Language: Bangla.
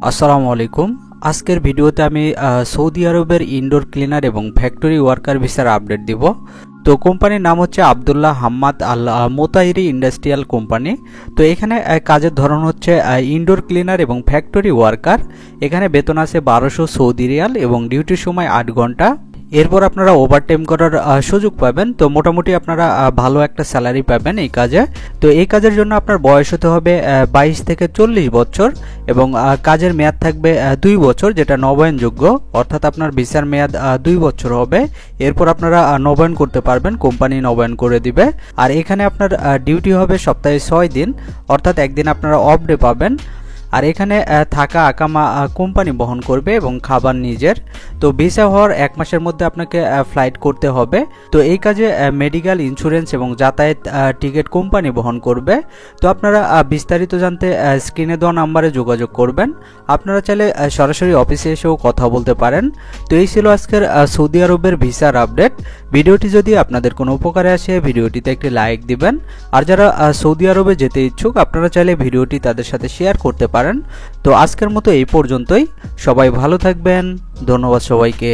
আসসালামু আলাইকুম। আজকের ভিডিওতে আমি সৌদি আরবের ইনডোর ক্লিনার এবং ফ্যাক্টরি ওয়ার্কার ভিসার আপডেট দিব। তো কোম্পানির নাম হচ্ছে আব্দুল্লাহ হাম্মাদ আল মোতাইরি ইন্ডাস্ট্রিয়াল কোম্পানি। তো এখানে কাজের ধরন হচ্ছে ইনডোর ক্লিনার এবং ফ্যাক্টরি ওয়ার্কার। এখানে বেতন আছে 1200 সৌদি রিয়াল এবং ডিউটির সময় 8 ঘন্টা। এরপর আপনারা ওভারটাইম করার সুযোগ পাবেন। তো মোটামুটি আপনারা ভালো একটা স্যালারি পাবেন এই কাজে। তো এই কাজের জন্য আপনার বয়স হতে হবে 22 থেকে 40 বছর এবং কাজের মেয়াদ থাকবে 2 বছর, যেটা নবায়নযোগ্য, অর্থাৎ আপনার ভিসার মেয়াদ 2 বছর হবে। এরপর আপনারা নবায়ন করতে পারবেন, কোম্পানি নবায়ন করে দিবে। আর এখানে আপনার ডিউটি হবে সপ্তাহে 6 দিন, অর্থাৎ একদিন আপনারা অফ ডে পাবেন। আর এখানে থাকা আকামা কোম্পানি বহন করবে এবং খাবার নিজের। তো ভিসা হওয়ার 1 মাসের মধ্যে আপনাকে ফ্লাইট করতে হবে। তো এই কাজে মেডিকেল ইন্স্যুরেন্স এবং যাতায়াত টিকিট কোম্পানি বহন করবে। তো আপনারা বিস্তারিত জানতে স্ক্রিনে দেওয়া নাম্বারে যোগাযোগ করবেন। আপনারা চাইলে সরাসরি অফিসে এসেও কথা বলতে পারেন। তো এই ছিল আজকের সৌদি আরবের ভিসার আপডেট। ভিডিওটি যদি আপনাদের কোনো উপকারে আসে ভিডিওটিতে একটি লাইক দিবেন। আর যারা সৌদি আরবে যেতে ইচ্ছুক আপনারা চাইলে ভিডিওটি তাদের সাথে শেয়ার করতে পারেন। তো আজকের মতো এই পর্যন্তই। সবাই ভালো থাকবেন। ধন্যবাদ সবাইকে।